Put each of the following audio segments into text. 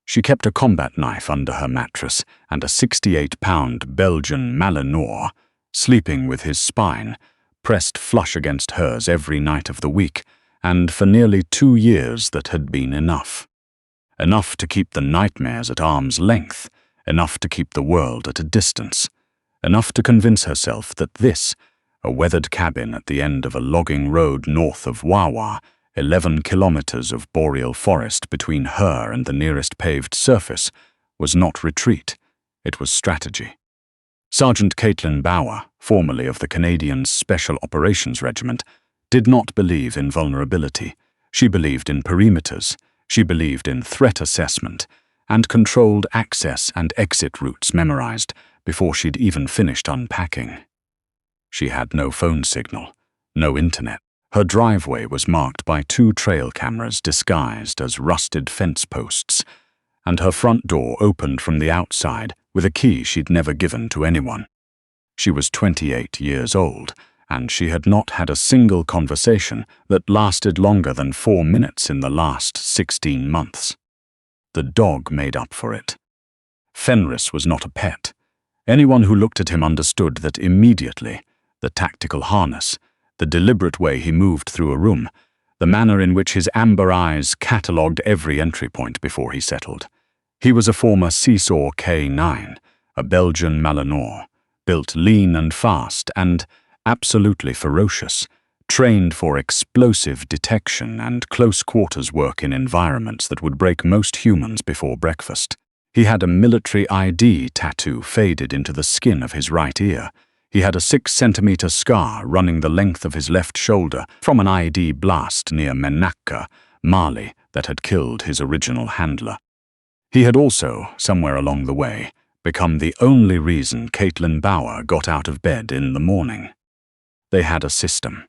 She kept a combat knife under her mattress and a 68-pound Belgian Malinois, sleeping with his spine pressed flush against hers every night of the week, and for nearly 2 years that had been enough. Enough to keep the nightmares at arm's length, enough to keep the world at a distance, enough to convince herself that this, a weathered cabin at the end of a logging road north of Wawa, 11 kilometres of boreal forest between her and the nearest paved surface, was not retreat, it was strategy. Sergeant Caitlin Bauer, formerly of the Canadian Special Operations Regiment, did not believe in vulnerability. She believed in perimeters, she believed in threat assessment, and controlled access and exit routes memorized before she'd even finished unpacking. She had no phone signal, no internet. Her driveway was marked by 2 trail cameras disguised as rusted fence posts, and her front door opened from the outside with a key she'd never given to anyone. She was 28 years old, and she had not had a single conversation that lasted longer than 4 minutes in the last 16 months. The dog made up for it. Fenris was not a pet. Anyone who looked at him understood that immediately. The tactical harness, the deliberate way he moved through a room, the manner in which his amber eyes catalogued every entry point before he settled. He was a former CSOR K9, a Belgian Malinois, built lean and fast and absolutely ferocious, trained for explosive detection and close-quarters work in environments that would break most humans before breakfast. He had a military ID tattoo faded into the skin of his right ear. He had a 6-centimeter scar running the length of his left shoulder from an ID blast near Menaka, Mali, that had killed his original handler. He had also, somewhere along the way, become the only reason Caitlin Bauer got out of bed in the morning. They had a system.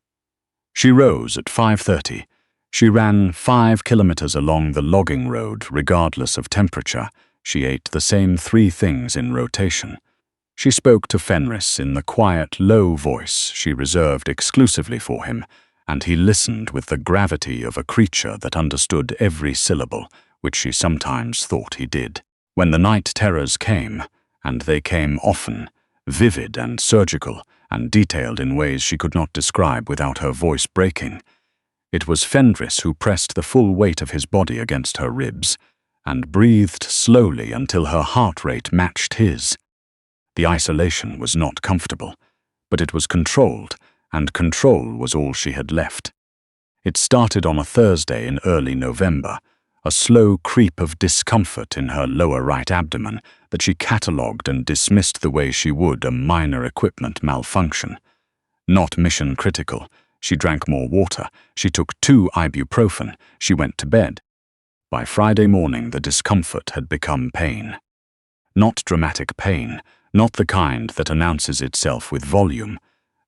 She rose at 5:30. She ran 5 kilometers along the logging road regardless of temperature. She ate the same 3 things in rotation. She spoke to Fenris in the quiet, low voice she reserved exclusively for him, and he listened with the gravity of a creature that understood every syllable, which she sometimes thought he did. When the night terrors came, and they came often, vivid and surgical, and detailed in ways she could not describe without her voice breaking, it was Fenris who pressed the full weight of his body against her ribs, and breathed slowly until her heart rate matched his. The isolation was not comfortable, but it was controlled, and control was all she had left. It started on a Thursday in early November, a slow creep of discomfort in her lower right abdomen that she catalogued and dismissed the way she would a minor equipment malfunction. Not mission critical. She drank more water. She took 2 ibuprofen. She went to bed. By Friday morning, the discomfort had become pain. Not dramatic pain, not the kind that announces itself with volume,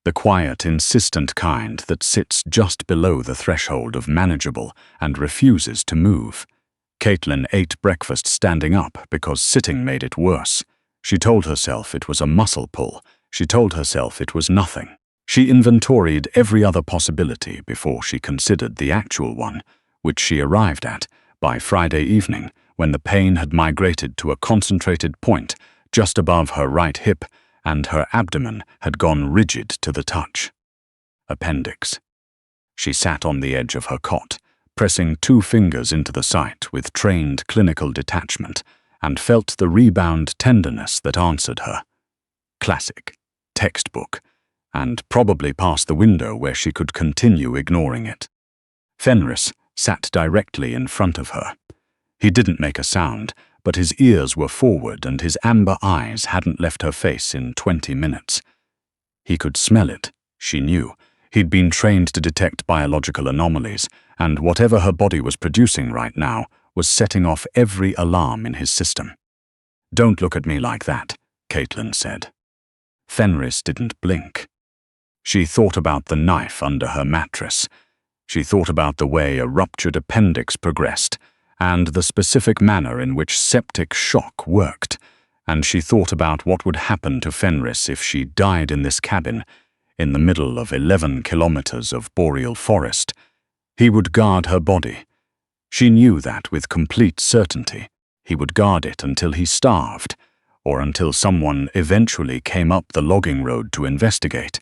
the quiet, insistent kind that sits just below the threshold of manageable and refuses to move. Caitlin ate breakfast standing up because sitting made it worse. She told herself it was a muscle pull. She told herself it was nothing. She inventoried every other possibility before she considered the actual one, which she arrived at by Friday evening when the pain had migrated to a concentrated point just above her right hip, and her abdomen had gone rigid to the touch. Appendix. She sat on the edge of her cot, pressing 2 fingers into the site with trained clinical detachment, and felt the rebound tenderness that answered her. Classic, textbook, and probably past the window where she could continue ignoring it. Fenris sat directly in front of her. He didn't make a sound, but his ears were forward and his amber eyes hadn't left her face in 20 minutes. He could smell it, she knew. He'd been trained to detect biological anomalies, and whatever her body was producing right now was setting off every alarm in his system. "Don't look at me like that," Caitlin said. Fenris didn't blink. She thought about the knife under her mattress. She thought about the way a ruptured appendix progressed, and the specific manner in which septic shock worked, and she thought about what would happen to Fenris if she died in this cabin, in the middle of 11 kilometers of boreal forest. He would guard her body. She knew that with complete certainty. He would guard it until he starved, or until someone eventually came up the logging road to investigate.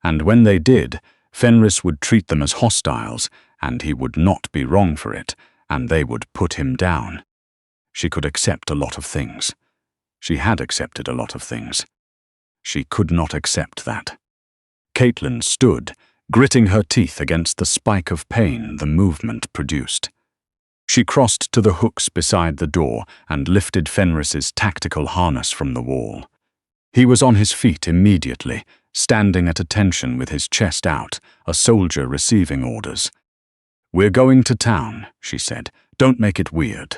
And when they did, Fenris would treat them as hostiles, and he would not be wrong for it, and they would put him down. She could accept a lot of things. She had accepted a lot of things. She could not accept that. Caitlin stood, gritting her teeth against the spike of pain the movement produced. She crossed to the hooks beside the door and lifted Fenris's tactical harness from the wall. He was on his feet immediately, standing at attention with his chest out, a soldier receiving orders. "We're going to town," she said. "Don't make it weird."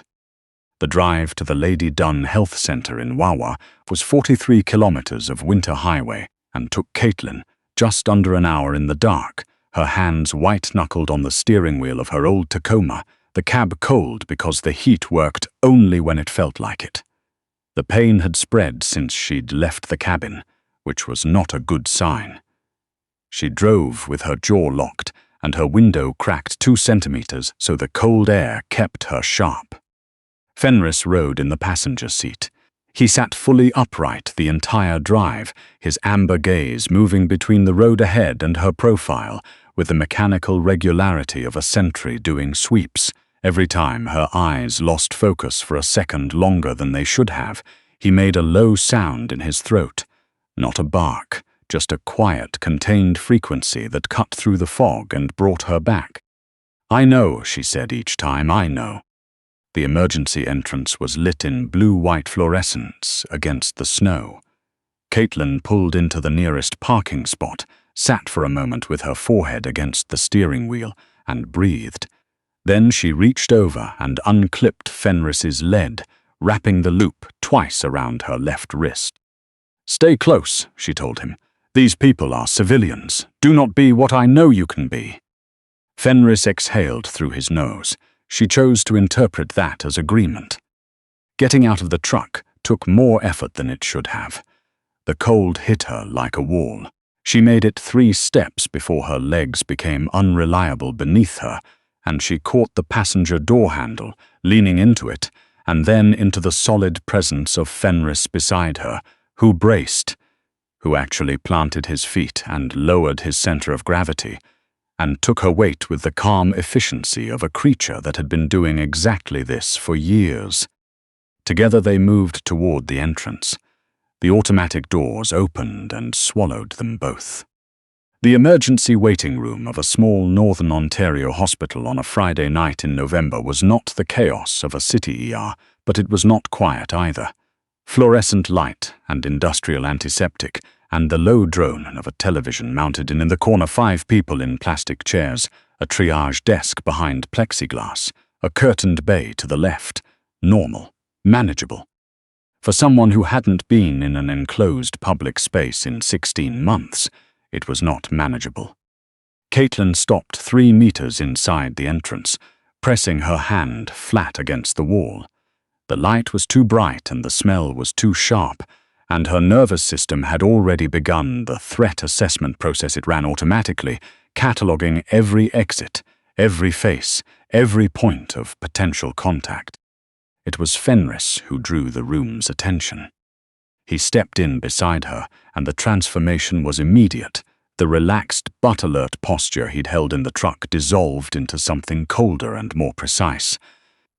The drive to the Lady Dunn Health Center in Wawa was 43 kilometers of winter highway and took Caitlin just under an hour in the dark, her hands white-knuckled on the steering wheel of her old Tacoma, the cab cold because the heat worked only when it felt like it. The pain had spread since she'd left the cabin, which was not a good sign. She drove with her jaw locked and her window cracked 2 centimeters so the cold air kept her sharp. Fenris rode in the passenger seat. He sat fully upright the entire drive, his amber gaze moving between the road ahead and her profile with the mechanical regularity of a sentry doing sweeps. Every time her eyes lost focus for a second longer than they should have, he made a low sound in his throat. Not a bark, just a quiet, contained frequency that cut through the fog and brought her back. "I know," she said each time, "I know." The emergency entrance was lit in blue-white fluorescence against the snow. Caitlin pulled into the nearest parking spot, sat for a moment with her forehead against the steering wheel, and breathed. Then she reached over and unclipped Fenris's lead, wrapping the loop twice around her left wrist. "Stay close," she told him. "These people are civilians. Do not be what I know you can be." Fenris exhaled through his nose. She chose to interpret that as agreement. Getting out of the truck took more effort than it should have. The cold hit her like a wall. She made it 3 steps before her legs became unreliable beneath her, and she caught the passenger door handle, leaning into it, and then into the solid presence of Fenris beside her, who braced, who actually planted his feet and lowered his center of gravity, and took her weight with the calm efficiency of a creature that had been doing exactly this for years. Together they moved toward the entrance. The automatic doors opened and swallowed them both. The emergency waiting room of a small Northern Ontario hospital on a Friday night in November was not the chaos of a city ER, but it was not quiet either. Fluorescent light and industrial antiseptic, and the low drone of a television mounted in the corner, 5 people in plastic chairs, a triage desk behind plexiglass, a curtained bay to the left. Normal, manageable. For someone who hadn't been in an enclosed public space in 16 months, it was not manageable. Caitlin stopped 3 meters inside the entrance, pressing her hand flat against the wall. The light was too bright and the smell was too sharp, and her nervous system had already begun the threat assessment process. It ran automatically, cataloging every exit, every face, every point of potential contact. It was Fenris who drew the room's attention. He stepped in beside her, and the transformation was immediate. The relaxed but alert posture he'd held in the truck dissolved into something colder and more precise.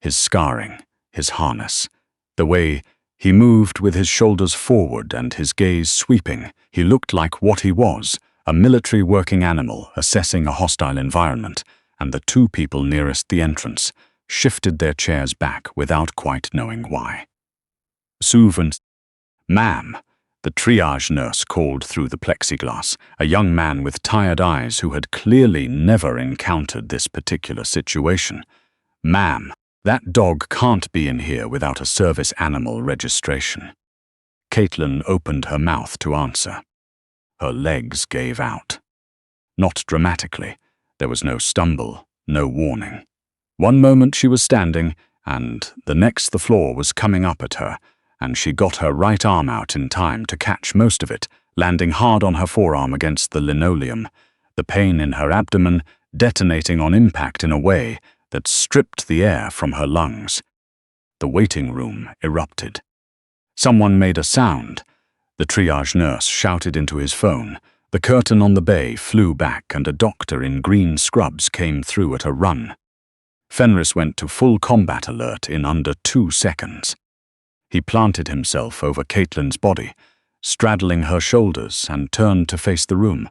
His scarring, his harness, the way he moved with his shoulders forward and his gaze sweeping, he looked like what he was, a military working animal assessing a hostile environment, and the 2 people nearest the entrance shifted their chairs back without quite knowing why. "Souvent, ma'am," the triage nurse called through the plexiglass, a young man with tired eyes who had clearly never encountered this particular situation. "Ma'am, that dog can't be in here without a service animal registration." Caitlin opened her mouth to answer. Her legs gave out. Not dramatically. There was no stumble, no warning. One moment she was standing, and the next the floor was coming up at her, and she got her right arm out in time to catch most of it, landing hard on her forearm against the linoleum, the pain in her abdomen detonating on impact in a way that stripped the air from her lungs. The waiting room erupted. Someone made a sound. The triage nurse shouted into his phone. The curtain on the bay flew back and a doctor in green scrubs came through at a run. Fenris went to full combat alert in under 2 seconds. He planted himself over Caitlin's body, straddling her shoulders, and turned to face the room.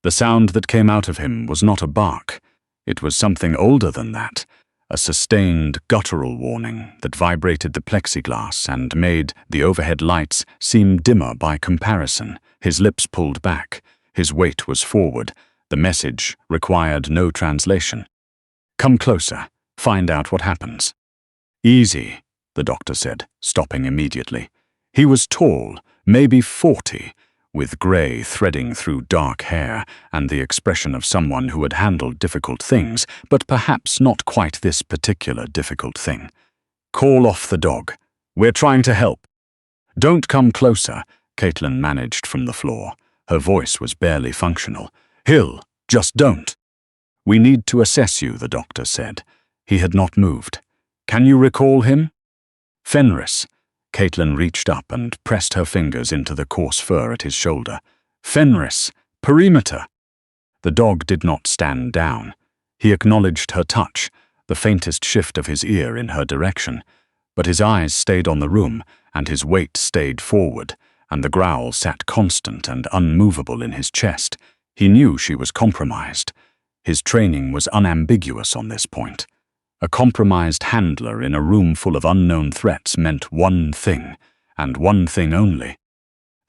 The sound that came out of him was not a bark. It was something older than that, a sustained guttural warning that vibrated the plexiglass and made the overhead lights seem dimmer by comparison. His lips pulled back. His weight was forward. The message required no translation. "Come closer. Find out what happens." "Easy," the doctor said, stopping immediately. He was tall, maybe 40, with grey threading through dark hair and the expression of someone who had handled difficult things, but perhaps not quite this particular difficult thing. "Call off the dog. We're trying to help." "Don't come closer," Caitlin managed from the floor. Her voice was barely functional. "Hill, just don't." "We need to assess you," the doctor said. He had not moved. "Can you recall him?" "Fenris." Caitlin reached up and pressed her fingers into the coarse fur at his shoulder. "Fenris, perimeter." The dog did not stand down. He acknowledged her touch, the faintest shift of his ear in her direction, but his eyes stayed on the room, and his weight stayed forward, and the growl sat constant and unmovable in his chest. He knew she was compromised. His training was unambiguous on this point. A compromised handler in a room full of unknown threats meant one thing, and one thing only.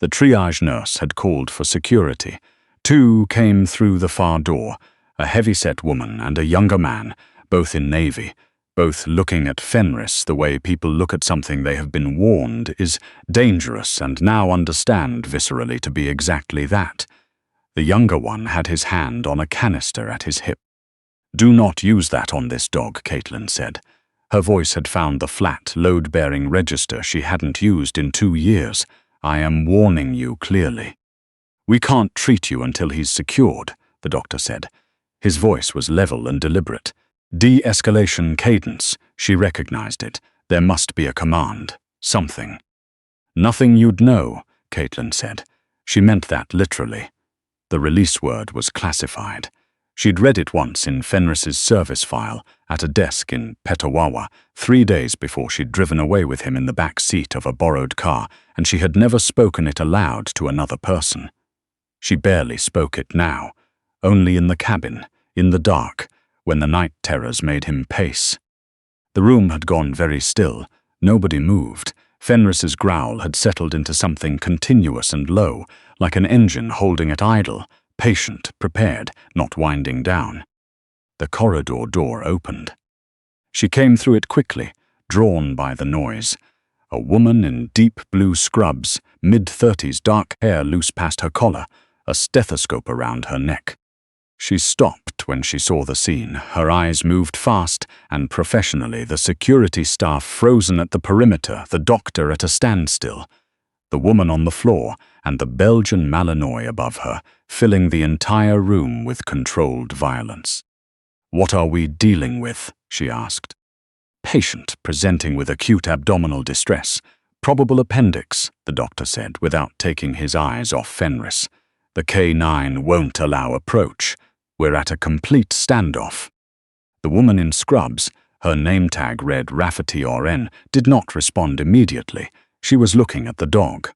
The triage nurse had called for security. 2 came through the far door, a heavy-set woman and a younger man, both in navy, both looking at Fenris the way people look at something they have been warned is dangerous and now understand viscerally to be exactly that. The younger one had his hand on a canister at his hip. "Do not use that on this dog," Caitlin said. Her voice had found the flat, load-bearing register she hadn't used in 2 years. "I am warning you clearly." "We can't treat you until he's secured," the doctor said. His voice was level and deliberate. De-escalation cadence. She recognized it. There must be a command. Something. "Nothing you'd know," Caitlin said. She meant that literally. The release word was classified. She'd read it once in Fenris's service file at a desk in Petawawa 3 days before she'd driven away with him in the back seat of a borrowed car, and she had never spoken it aloud to another person. She barely spoke it now, only in the cabin, in the dark, when the night terrors made him pace. The room had gone very still. Nobody moved. Fenris's growl had settled into something continuous and low, like an engine holding at idle, patient, prepared, not winding down. The corridor door opened. She came through it quickly, drawn by the noise. A woman in deep blue scrubs, mid-30s, dark hair loose past her collar, a stethoscope around her neck. She stopped when she saw the scene. Her eyes moved fast and professionally, the security staff frozen at the perimeter, the doctor at a standstill, the woman on the floor, and the Belgian Malinois above her, filling the entire room with controlled violence. "What are we dealing with?" she asked. "Patient presenting with acute abdominal distress. Probable appendix," the doctor said, without taking his eyes off Fenris. "The K9 won't allow approach. We're at a complete standoff." The woman in scrubs, her name tag read Rafferty RN, did not respond immediately. She was looking at the dog.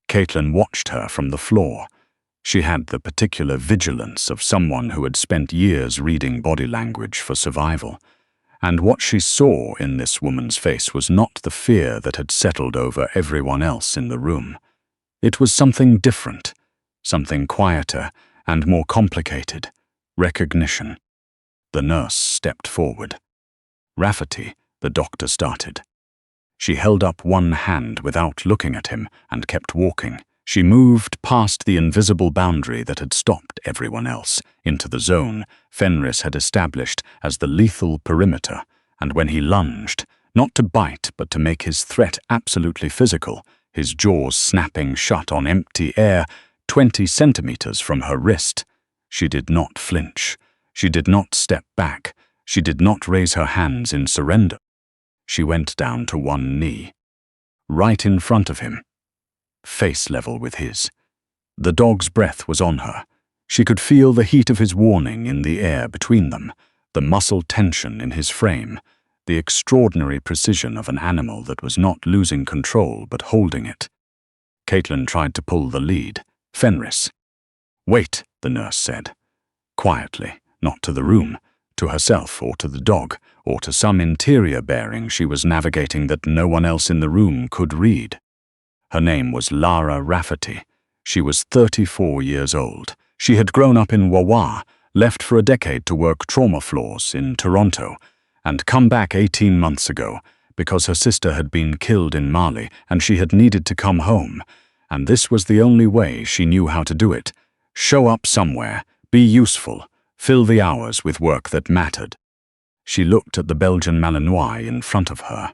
Caitlin watched her from the floor. She had the particular vigilance of someone who had spent years reading body language for survival. And what she saw in this woman's face was not the fear that had settled over everyone else in the room. It was something different, something quieter and more complicated. Recognition. The nurse stepped forward. "Rafferty," the doctor started. She held up one hand without looking at him and kept walking. She moved past the invisible boundary that had stopped everyone else into the zone Fenris had established as the lethal perimeter, and when he lunged, not to bite but to make his threat absolutely physical, his jaws snapping shut on empty air 20 centimeters from her wrist, she did not flinch. She did not step back. She did not raise her hands in surrender. She went down to one knee. Right in front of him, face level with his. The dog's breath was on her. She could feel the heat of his warning in the air between them, the muscle tension in his frame, the extraordinary precision of an animal that was not losing control but holding it. Caitlin tried to pull the lead. Fenris. "Wait," the nurse said. Quietly, not to the room, to herself or to the dog, or to some interior bearing she was navigating that no one else in the room could read. Her name was Lara Rafferty. She was 34 years old. She had grown up in Wawa, left for a decade to work trauma floors in Toronto, and come back 18 months ago because her sister had been killed in Mali and she had needed to come home, and this was the only way she knew how to do it. Show up somewhere, be useful, fill the hours with work that mattered. She looked at the Belgian Malinois in front of her,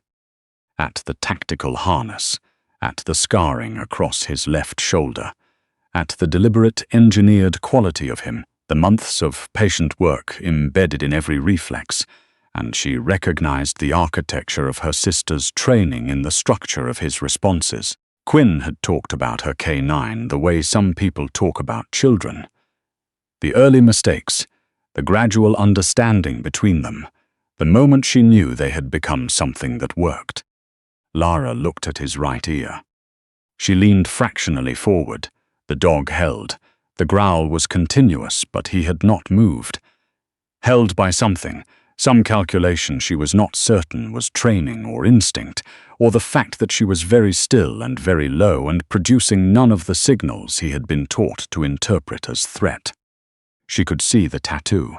at the tactical harness, at the scarring across his left shoulder, at the deliberate engineered quality of him, the months of patient work embedded in every reflex, and she recognized the architecture of her sister's training in the structure of his responses. Quinn had talked about her K9 the way some people talk about children. The early mistakes, the gradual understanding between them, the moment she knew they had become something that worked. Lara looked at his right ear. She leaned fractionally forward. The dog held. The growl was continuous, but he had not moved. Held by something, some calculation she was not certain was training or instinct, or the fact that she was very still and very low and producing none of the signals he had been taught to interpret as threat. She could see the tattoo,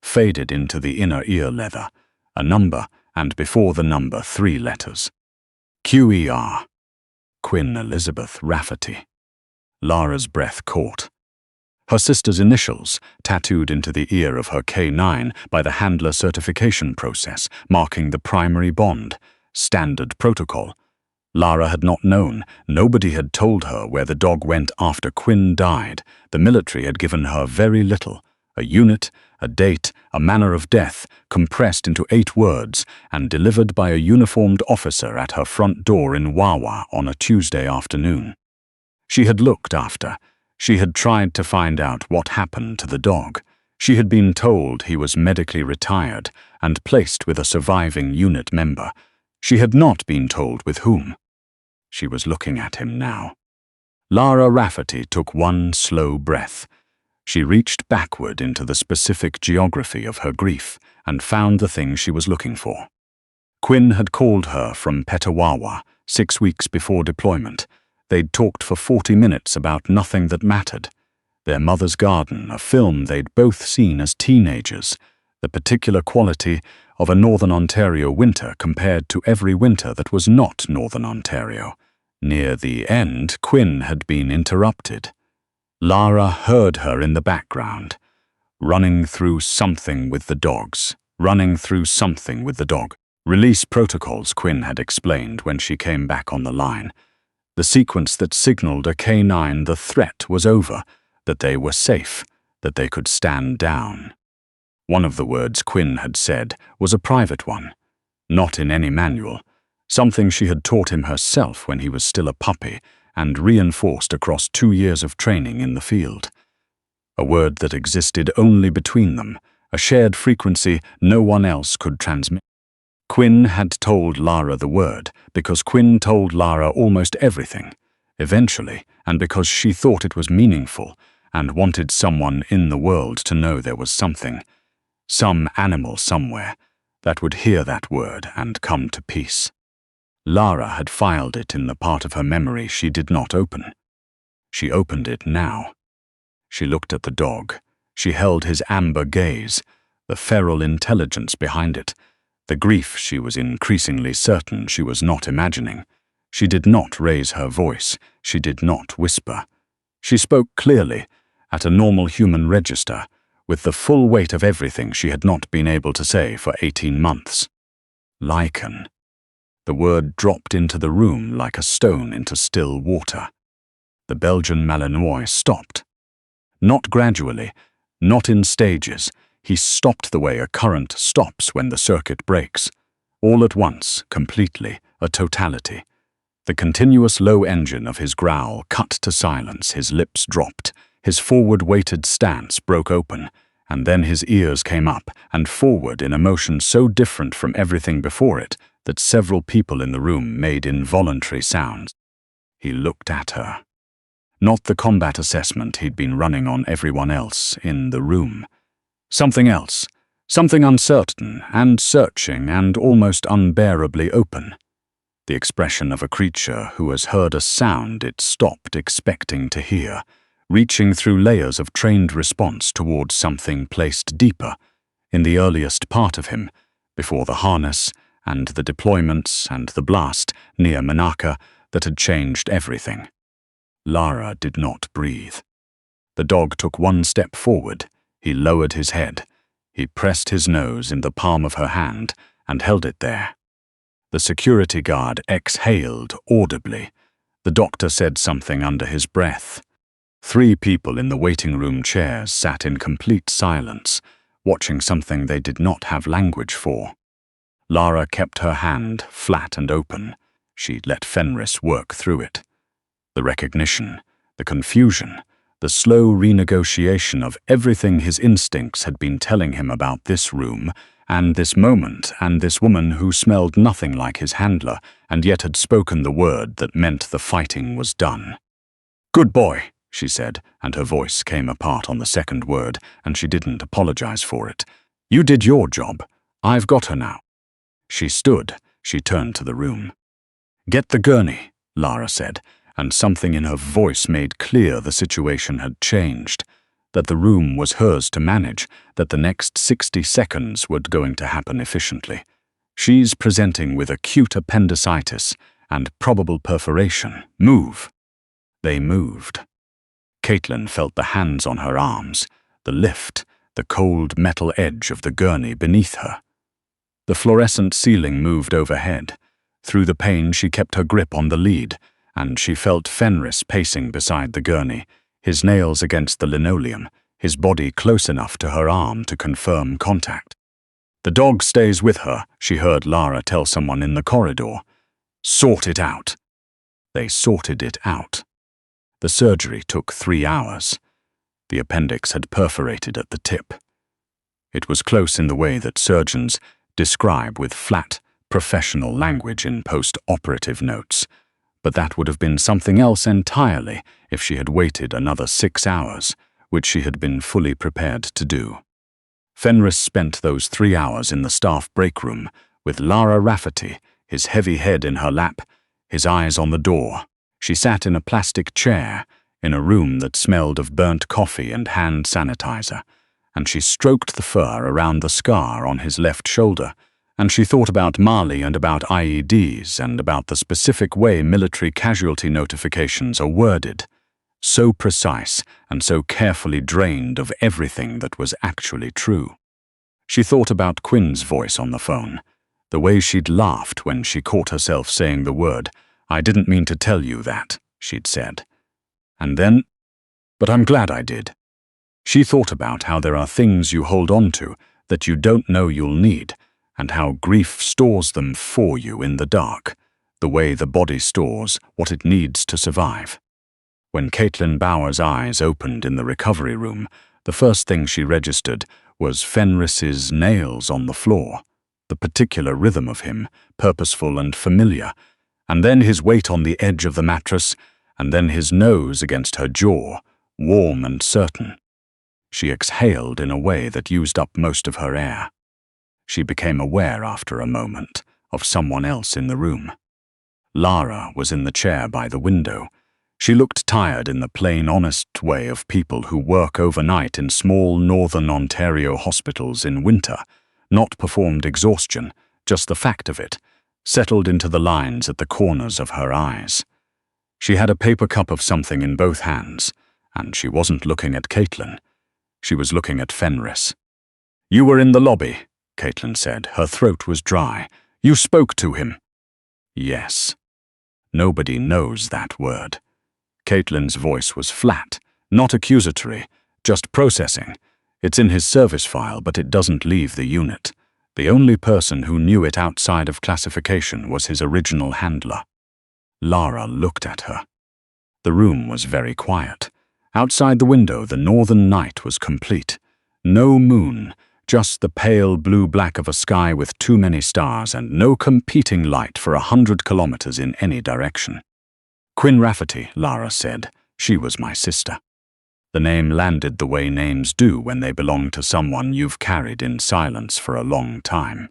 faded into the inner ear leather, a number, and before the number 3 letters. QER. Quinn Elizabeth Rafferty. Lara's breath caught. Her sister's initials, tattooed into the ear of her K9 by the handler certification process, marking the primary bond, standard protocol. Lara had not known. Nobody had told her where the dog went after Quinn died. The military had given her very little. A unit, a date, a manner of death, compressed into 8 words and delivered by a uniformed officer at her front door in Wawa on a Tuesday afternoon. She had looked after. She had tried to find out what happened to the dog. She had been told he was medically retired and placed with a surviving unit member. She had not been told with whom. She was looking at him now. Lara Rafferty took one slow breath. She reached backward into the specific geography of her grief and found the thing she was looking for. Quinn had called her from Petawawa 6 weeks before deployment. They'd talked for 40 minutes about nothing that mattered. Their mother's garden, a film they'd both seen as teenagers, the particular quality of a Northern Ontario winter compared to every winter that was not Northern Ontario. Near the end, Quinn had been interrupted. Lara heard her in the background, running through something with the dogs, running through something with the dog. Release protocols, Quinn had explained when she came back on the line. The sequence that signaled a K9 the threat was over, that they were safe, that they could stand down. One of the words Quinn had said was a private one, not in any manual, something she had taught him herself when he was still a puppy and reinforced across 2 years of training in the field. A word that existed only between them, a shared frequency no one else could transmit. Quinn had told Lara the word because Quinn told Lara almost everything, eventually, and because she thought it was meaningful and wanted someone in the world to know there was something, some animal somewhere, that would hear that word and come to peace. Lara had filed it in the part of her memory she did not open. She opened it now. She looked at the dog. She held his amber gaze, the feral intelligence behind it, the grief she was increasingly certain she was not imagining. She did not raise her voice. She did not whisper. She spoke clearly, at a normal human register, with the full weight of everything she had not been able to say for 18 months. Lichen. The word dropped into the room like a stone into still water. The Belgian Malinois stopped. Not gradually, not in stages. He stopped the way a current stops when the circuit breaks. All at once, completely, a totality. The continuous low engine of his growl cut to silence, his lips dropped, his forward-weighted stance broke open, and then his ears came up and forward in a motion so different from everything before it that several people in the room made involuntary sounds. He looked at her. Not the combat assessment he'd been running on everyone else in the room. Something else, something uncertain and searching and almost unbearably open. The expression of a creature who has heard a sound it stopped expecting to hear, reaching through layers of trained response towards something placed deeper, in the earliest part of him, before the harness and the deployments and the blast near Manaka that had changed everything. Lara did not breathe. The dog took one step forward. He lowered his head. He pressed his nose in the palm of her hand and held it there. The security guard exhaled audibly. The doctor said something under his breath. 3 people in the waiting room chairs sat in complete silence, watching something they did not have language for. Lara kept her hand flat and open. She let Fenris work through it. The recognition, the confusion, the slow renegotiation of everything his instincts had been telling him about this room and this moment and this woman who smelled nothing like his handler and yet had spoken the word that meant the fighting was done. "Good boy," she said, and her voice came apart on the second word, and she didn't apologize for it. "You did your job. I've got her now." She stood. She turned to the room. "Get the gurney," Lara said, and something in her voice made clear the situation had changed, that the room was hers to manage, that the next 60 seconds were going to happen efficiently. She's presenting with acute appendicitis and probable perforation. Move. They moved. Caitlin felt the hands on her arms, the lift, the cold metal edge of the gurney beneath her. The fluorescent ceiling moved overhead. Through the pain she kept her grip on the lead, and she felt Fenris pacing beside the gurney, his nails against the linoleum, his body close enough to her arm to confirm contact. "The dog stays with her," she heard Lara tell someone in the corridor. "Sort it out." They sorted it out. The surgery took 3 hours. The appendix had perforated at the tip. It was close in the way that surgeons describe with flat, professional language in post-operative notes, but that would have been something else entirely if she had waited another 6 hours, which she had been fully prepared to do. Fenris spent those 3 hours in the staff break room with Lara Rafferty, his heavy head in her lap, his eyes on the door. She sat in a plastic chair in a room that smelled of burnt coffee and hand sanitizer, and she stroked the fur around the scar on his left shoulder, and she thought about Mali and about IEDs and about the specific way military casualty notifications are worded, so precise and so carefully drained of everything that was actually true. She thought about Quinn's voice on the phone, the way she'd laughed when she caught herself saying the word, "I didn't mean to tell you that," she'd said. And then, "But I'm glad I did." She thought about how there are things you hold on to that you don't know you'll need, and how grief stores them for you in the dark, the way the body stores what it needs to survive. When Caitlin Bauer's eyes opened in the recovery room, the first thing she registered was Fenris's nails on the floor, the particular rhythm of him, purposeful and familiar, and then his weight on the edge of the mattress, and then his nose against her jaw, warm and certain. She exhaled in a way that used up most of her air. She became aware after a moment of someone else in the room. Lara was in the chair by the window. She looked tired in the plain, honest way of people who work overnight in small northern Ontario hospitals in winter, not performed exhaustion, just the fact of it, settled into the lines at the corners of her eyes. She had a paper cup of something in both hands, and she wasn't looking at Caitlin. She was looking at Fenris. "You were in the lobby," Caitlin said. Her throat was dry. "You spoke to him." "Yes." Nobody knows that word. Caitlin's voice was flat, not accusatory, just processing. It's in his service file, but it doesn't leave the unit. The only person who knew it outside of classification was his original handler. Lara looked at her. The room was very quiet. Outside the window, the northern night was complete. No moon, just the pale blue-black of a sky with too many stars and no competing light for 100 kilometers in any direction. Quinn Rafferty, Lara said. She was my sister. The name landed the way names do when they belong to someone you've carried in silence for a long time.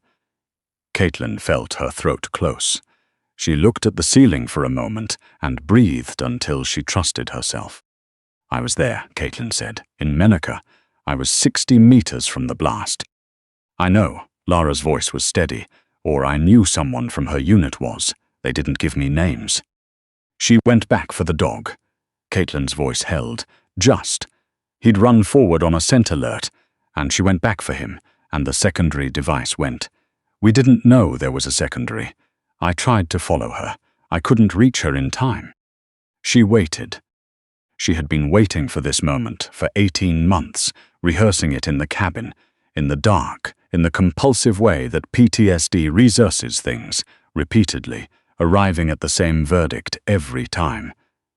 Caitlin felt her throat close. She looked at the ceiling for a moment and breathed until she trusted herself. I was there, Caitlin said, in Menaka. I was 60 meters from the blast. I know, Lara's voice was steady, or I knew someone from her unit was. They didn't give me names. She went back for the dog. Caitlin's voice held. Just. He'd run forward on a scent alert, and she went back for him, and the secondary device went. We didn't know there was a secondary. I tried to follow her. I couldn't reach her in time. She waited. She had been waiting for this moment for 18 months, rehearsing it in the cabin, in the dark, in the compulsive way that PTSD rehearses things, repeatedly, arriving at the same verdict every time.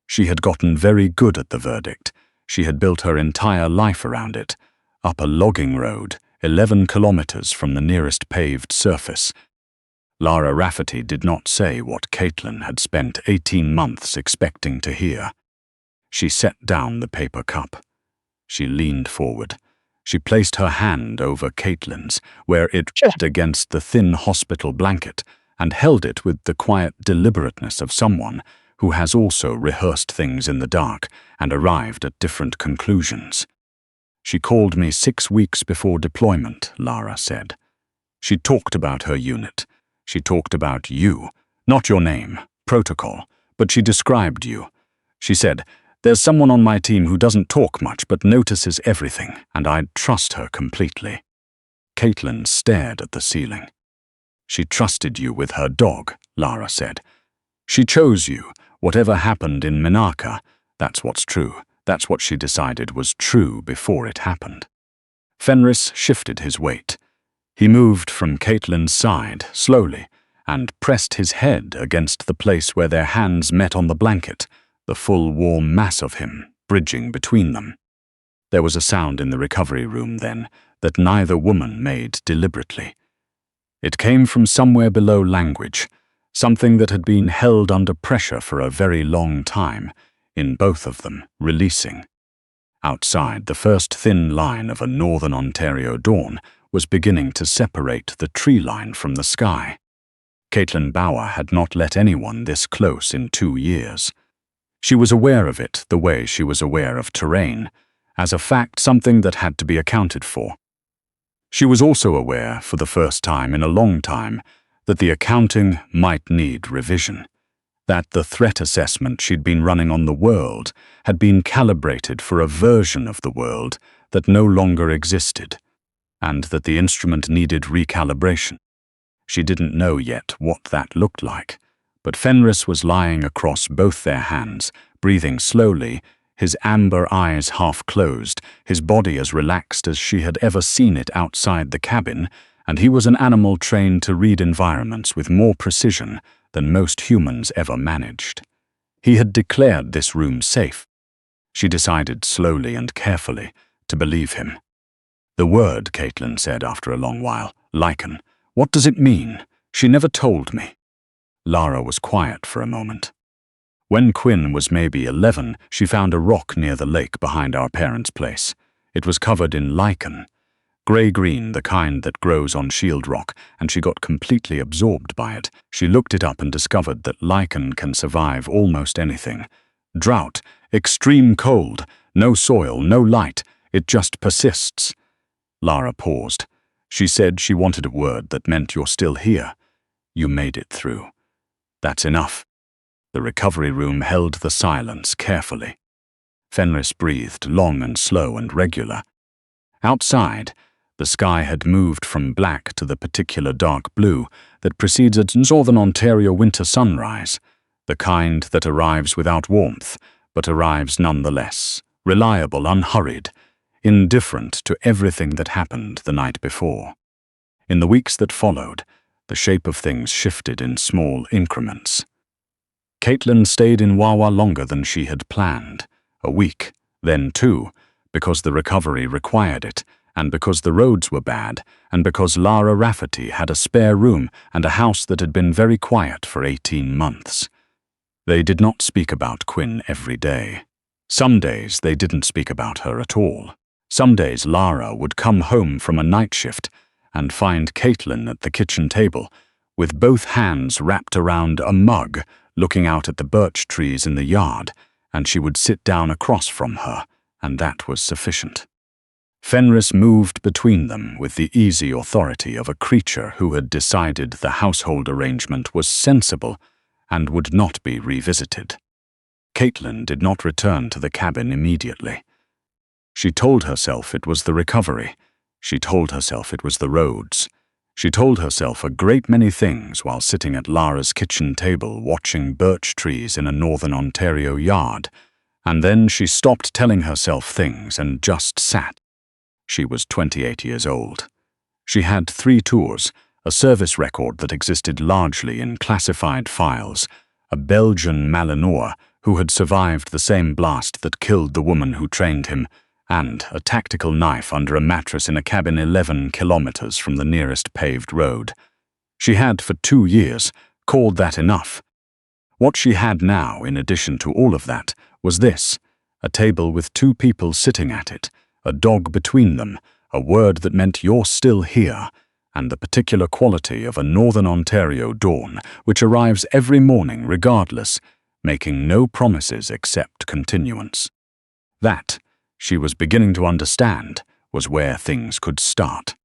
She had gotten very good at the verdict. She had built her entire life around it, up a logging road, 11 kilometers from the nearest paved surface. Lara Rafferty did not say what Caitlin had spent 18 months expecting to hear. She set down the paper cup. She leaned forward. She placed her hand over Caitlin's, where it rested against the thin hospital blanket, and held it with the quiet deliberateness of someone who has also rehearsed things in the dark and arrived at different conclusions. She called me 6 weeks before deployment, Lara said. She talked about her unit. She talked about you, not your name, protocol, but she described you. She said, "There's someone on my team who doesn't talk much but notices everything, and I'd trust her completely." Caitlin stared at the ceiling. "She trusted you with her dog," Lara said. "She chose you. Whatever happened in Menaka, that's what's true. That's what she decided was true before it happened." Fenris shifted his weight. He moved from Caitlin's side, slowly, and pressed his head against the place where their hands met on the blanket, the full warm mass of him bridging between them. There was a sound in the recovery room then that neither woman made deliberately. It came from somewhere below language, something that had been held under pressure for a very long time, in both of them, releasing. Outside, the first thin line of a northern Ontario dawn was beginning to separate the tree line from the sky. Caitlin Bauer had not let anyone this close in 2 years. She was aware of it the way she was aware of terrain, as a fact, something that had to be accounted for. She was also aware, for the first time in a long time, that the accounting might need revision, that the threat assessment she'd been running on the world had been calibrated for a version of the world that no longer existed, and that the instrument needed recalibration. She didn't know yet what that looked like, but Fenris was lying across both their hands, breathing slowly, his amber eyes half closed, his body as relaxed as she had ever seen it outside the cabin, and he was an animal trained to read environments with more precision than most humans ever managed. He had declared this room safe. She decided slowly and carefully to believe him. "The word," Caitlin said after a long while, "lichen. What does it mean? She never told me." Lara was quiet for a moment. "When Quinn was maybe 11, she found a rock near the lake behind our parents' place. It was covered in lichen. Grey-green, the kind that grows on shield rock, and she got completely absorbed by it. She looked it up and discovered that lichen can survive almost anything. Drought, extreme cold, no soil, no light, it just persists." Lara paused. She said she wanted a word that meant "you're still here. You made it through. That's enough." The recovery room held the silence carefully. Fenris breathed long and slow and regular. Outside, the sky had moved from black to the particular dark blue that precedes a northern Ontario winter sunrise, the kind that arrives without warmth, but arrives nonetheless, reliable, unhurried, indifferent to everything that happened the night before. In the weeks that followed, the shape of things shifted in small increments. Caitlin stayed in Wawa longer than she had planned. A week, then 2, because the recovery required it, and because the roads were bad, and because Lara Rafferty had a spare room and a house that had been very quiet for 18 months. They did not speak about Quinn every day. Some days they didn't speak about her at all. Some days Lara would come home from a night shift and find Caitlin at the kitchen table, with both hands wrapped around a mug, looking out at the birch trees in the yard, and she would sit down across from her, and that was sufficient. Fenris moved between them with the easy authority of a creature who had decided the household arrangement was sensible and would not be revisited. Caitlin did not return to the cabin immediately. She told herself it was the recovery. She told herself it was the roads. She told herself a great many things while sitting at Lara's kitchen table watching birch trees in a northern Ontario yard, and then she stopped telling herself things and just sat. She was 28 years old. She had 3 tours, a service record that existed largely in classified files, a Belgian Malinois who had survived the same blast that killed the woman who trained him, and a tactical knife under a mattress in a cabin 11 kilometres from the nearest paved road. She had, for 2 years, called that enough. What she had now, in addition to all of that, was this: a table with 2 people sitting at it, a dog between them, a word that meant "you're still here," and the particular quality of a Northern Ontario dawn which arrives every morning regardless, making no promises except continuance. That, she was beginning to understand, was where things could start.